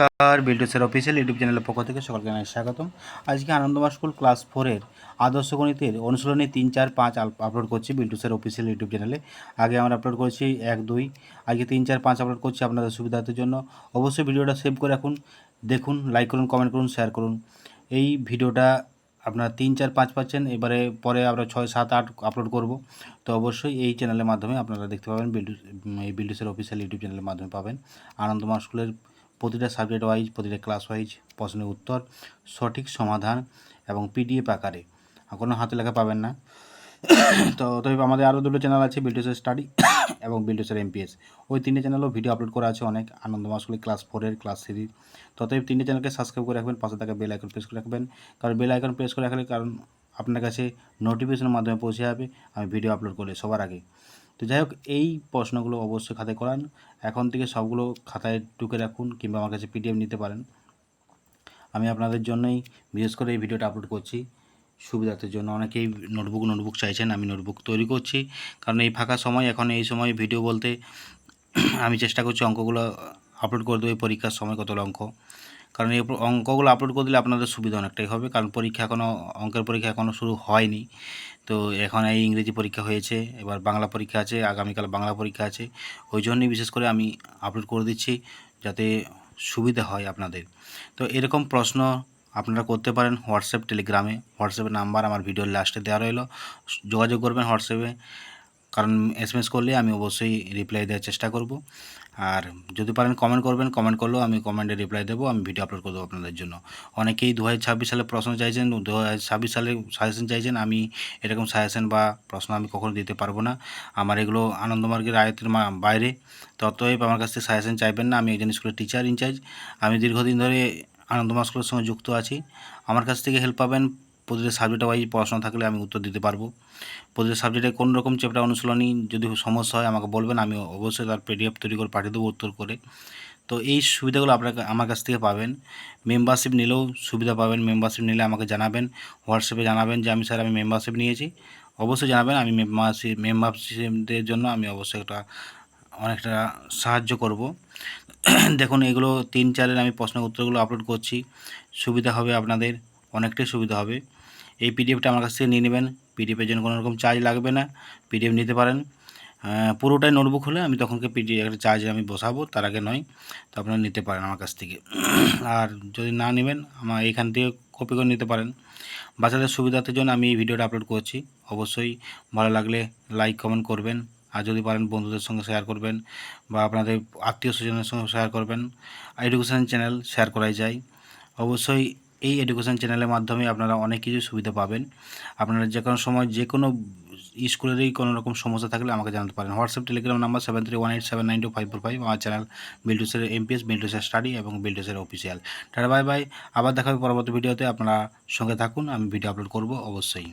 নমস্কার, বিল্ডুসের official YouTube চ্যানেলের পক্ষ থেকে সকলকে জানাই স্বাগতম। আজকে আনন্দমা স্কুল ক্লাস 4-এর আদর্শ গণিতের অনুশীলনী 3, 4, 5 আপলোড করছি বিল্ডুসের অফিসিয়াল ইউটিউব চ্যানেলে। আগে আমরা আপলোড করেছি 1, 2, আজকে 3, 4, 5 আপলোড করছি আপনাদের সুবিধার্থের জন্য। অবশ্যই ভিডিওটা সেভ করে রাখুন, দেখুন, লাইক করুন, কমেন্ট করুন, শেয়ার করুন। এই ভিডিওটা আপনারা 3, 4, 5 পাচ্ছেন, এবারে পরে আমরা 6, 7, 8 আপলোড করব। তো অবশ্যই এই চ্যানেলের মাধ্যমে আপনারা দেখতে পাবেন, এই বিল্ডুসের অফিসিয়াল ইউটিউব চ্যানেলের মাধ্যমে পাবেন আনন্দমা স্কুলের প্রতিটা সাবজেক্ট ওয়াইজ, প্রতিটা ক্লাস ওয়াইজ প্রশ্নের উত্তর, সঠিক সমাধান এবং পিডিএফ আকারে, কোনো হাতে লেখা পাবেন না। তো অতএব আমাদের আরও দুটো চ্যানেল আছে, বিল্ডুসের স্টাডি এবং বিল্ডুসের এমপিএস। ওই তিনটে চ্যানেলও ভিডিও আপলোড করা আছে অনেক, আনন্দমা স্কুলের ক্লাস 4-এর ক্লাস 3। তো অতএব তিনটে চ্যানেলকে সাবস্ক্রাইব করে রাখবেন, পাশে থাকা বেল আইকন প্রেস করে রাখবেন। কারণ বেল আইকন প্রেস করে রাখলে কারণ আপনার কাছে নোটিফিকেশনের মাধ্যমে পৌঁছে যাবে আমি ভিডিও আপলোড করলে সবার আগে। তো যাই হোক, এই প্রশ্নগুলো অবশ্যই খাতায় করান। এখন থেকে সবগুলো খাতায় টুকে রাখুন কিংবা আমার কাছে পিডিএফ নিতে পারেন। আমি আপনাদের জন্যই বিশেষ করে এই ভিডিওটা আপলোড করছি সুবিধার্থের জন্য। অনেকেই নোটবুক চাইছেন, আমি নোটবুক তৈরি করছি। কারণ এই ফাঁকা সময়, এখন এই সময় ভিডিও বলতে আমি চেষ্টা করছি অঙ্কগুলো আপলোড করে দেবো পরীক্ষার সময়, কত অঙ্ক। কারণ এই অঙ্কগুলো আপলোড করে দিলে আপনাদের সুবিধা অনেকটাই হবে, কারণ পরীক্ষা অঙ্কের পরীক্ষা এখনও শুরু হয়নি। তো এখন এই ইংরেজি পরীক্ষা হয়েছে, এবার বাংলা পরীক্ষা আছে, আগামীকাল বাংলা পরীক্ষা আছে। ওই জন্যই বিশেষ করে আমি আপলোড করে দিচ্ছি যাতে সুবিধা হয় আপনাদের। তো এরকম প্রশ্ন আপনারা করতে পারেন হোয়াটসঅ্যাপ, টেলিগ্রামে। হোয়াটসঅ্যাপের নাম্বার আমার ভিডিওর লাস্টে দেওয়া রইল, যোগাযোগ করবেন হোয়াটসঅ্যাপে। কারণ SMS করলে আমি অবশ্যই রিপ্লাই দেওয়ার চেষ্টা করব। আর যদি পারেন কমেন্ট করবেন, কমেন্ট করলেও আমি কমেন্টে রিপ্লাই দেবো, আমি ভিডিও আপলোড করে দেবো আপনাদের জন্য। অনেকেই 2026 সালে প্রশ্ন চাইছেন, 2026 সালে সাজেশন চাইছেন। আমি এরকম সাজেশন বা প্রশ্ন আমি কখনো দিতে পারবো না, আমার এগুলো আনন্দমার্গের আয়ত্তের বাইরে। তো অতএব আমার কাছ থেকে সাজেশন চাইবেন না। আমি একজন স্কুলের টিচার ইনচার্জ, আমি দীর্ঘদিন ধরে আনন্দমা স্কুলের সঙ্গে যুক্ত আছি। আমার কাছ থেকে হেল্প পাবেন। প্রতিটা সাবজেক্ট ওয়াইজ প্রশ্ন থাকলে আমি উত্তর দিতে পারবো। প্রতিটা সাবজেক্টে কোনো রকম চ্যাপ্টার অনুশীলনী যদি সমস্যা হয় আমাকে বলবেন, আমি অবশ্যই তার পিডিএফ তৈরি করে পাঠিয়ে দেবো উত্তর করে। তো এই সুবিধাগুলো আপনারা আমার কাছ থেকে পাবেন। মেম্বারশিপ নিলেও সুবিধা পাবেন। মেম্বারশিপ নিলে আমাকে জানাবেন, হোয়াটসঅ্যাপে জানাবেন যে আমি স্যার আমি মেম্বারশিপ নিয়েছি। অবশ্যই জানাবেন, আমি মেম্বারশিপদের জন্য আমি অবশ্যই অনেকটা সাহায্য করব। দেখুন, এগুলো 3, 4-এর আমি প্রশ্নের উত্তরগুলো আপলোড করছি, সুবিধা হবে আপনাদের, অনেকটাই সুবিধা হবে। এই পিডিএফটা আমার কাছ থেকে নিয়ে নেবেন। পিডিএফের জন্য কোনো রকম চার্জ লাগবে না, পিডিএফ নিতে পারেন। পুরোটাই নোটবুক হলে আমি তখনকে পিডিএফ একটা চার্জ আমি বসাবো, তার আগে নয়। তো আপনারা নিতে পারেন আমার কাছ থেকে। আর যদি না নেবেন, আমার এইখান থেকে কপি করে নিতে পারেন। বাচ্চাদের সুবিধার্থের জন্য আমি এই ভিডিওটা আপলোড করছি। অবশ্যই ভালো লাগলে লাইক কমেন্ট করবেন, আর যদি পারেন বন্ধুদের সঙ্গে শেয়ার করবেন বা আপনাদের আত্মীয় স্বজনের সঙ্গে শেয়ার করবেন। এডুকেশান চ্যানেল শেয়ার করাই যায়। অবশ্যই এই এডুকেশান চ্যানেলের মাধ্যমে আপনারা অনেক কিছু সুবিধা পাবেন। আপনারা যে কোনো সময় যে কোনো স্কুলেরই কোনো রকম সমস্যা থাকলে আমাকে জানাতে পারেন। WhatsApp, Telegram number 7318792545। আমার চ্যানেল বিল্ডুসের এমপিএস, বিল্ডুসের স্টাডি এবং বিল্ডুসের অফিসিয়াল। Tata, bye bye. আবার দেখা হবে পরবর্তী ভিডিওতে। আপনারা সঙ্গে থাকুন, আমি ভিডিও আপলোড করব অবশ্যই।